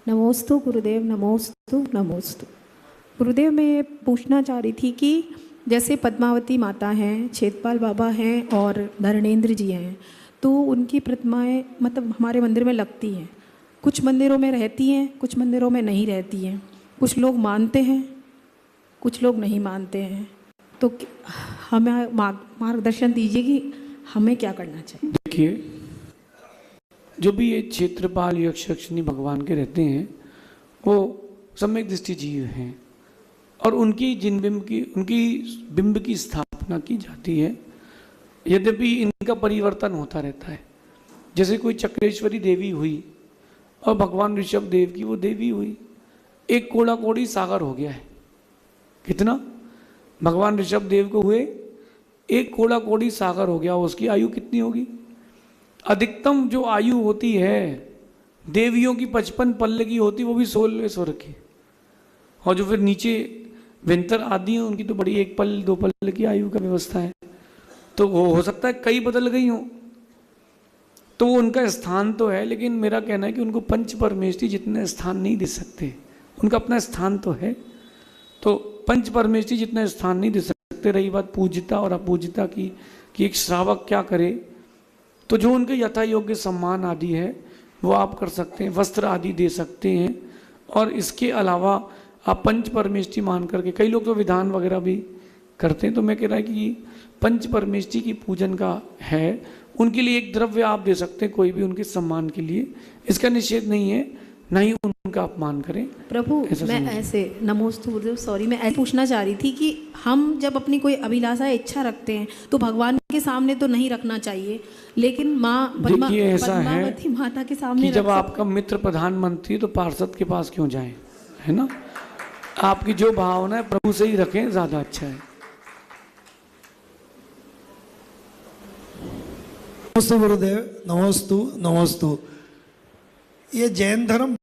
नमोस्तु गुरुदेव, नमोस्तु नमोस्तु। गुरुदेव, मैं ये पूछना चाह रही थी कि जैसे पद्मावती माता हैं, छेदपाल बाबा हैं और धरणेंद्र जी हैं, तो उनकी प्रतिमाएं मतलब हमारे मंदिर में लगती हैं। कुछ मंदिरों में रहती हैं, कुछ मंदिरों में नहीं रहती हैं। कुछ लोग मानते हैं, कुछ लोग नहीं मानते हैं। तो हमें मार्गदर्शन दीजिए कि हमें क्या करना चाहिए। देखिए, जो भी ये क्षेत्रपाल यक्ष यक्षिणी भगवान के रहते हैं वो सम्यक दृष्टि जीव हैं और उनकी उनकी बिंब की स्थापना की जाती है। यद्यपि इनका परिवर्तन होता रहता है। जैसे कोई चक्रेश्वरी देवी हुई और भगवान ऋषभ देव की वो देवी हुई, एक कोड़ा कोड़ी सागर हो गया है। कितना? भगवान ऋषभ देव को हुए एक कोड़ा कोड़ी सागर हो गया। उसकी आयु कितनी होगी? अधिकतम जो आयु होती है देवियों की 55 पल्ले की होती, वो भी 16 सौ की। और जो फिर नीचे विंतर आदि हैं उनकी तो बड़ी 1 पल 2 पल की आयु का व्यवस्था है। तो वो हो सकता है कई बदल गई हों, तो वो उनका स्थान तो है, लेकिन मेरा कहना है कि उनको पंच परमेष्ठी जितना स्थान नहीं दे सकते। उनका अपना स्थान तो है, तो पंच परमेष्ठी जितना स्थान नहीं दे सकते। रही बात पूज्यता और अपूज्यता की कि एक श्रावक क्या करे, तो जो उनके यथा योग्य सम्मान आदि है वो आप कर सकते हैं, वस्त्र आदि दे सकते हैं। और इसके अलावा आप पंच परमेष्ठी मान करके, कई लोग तो विधान वगैरह भी करते हैं, तो मैं कह रहा है कि पंच परमेष्ठी की पूजन का है, उनके लिए एक द्रव्य आप दे सकते हैं कोई भी उनके सम्मान के लिए। इसका निषेध नहीं है, ना ही उनका अपमान करें। प्रभु, मैं ऐसे नमोस्तु गुरुदेव, सॉरी, मैं ऐसे पूछना चाह रही थी कि हम जब अपनी कोई अभिलाषा इच्छा रखते हैं तो भगवान के सामने तो नहीं रखना चाहिए, लेकिन माँ पद्मावती माता के सामने कि जब आपका मित्र प्रधानमंत्री तो पार्षद के पास क्यों जाएं, है ना? आपकी जो भावना है प्रभु से ही रखें, ज्यादा अच्छा है। नमस्ते गुरुदेव, नमोस्तु नमोस्तु। ये जैन धर्म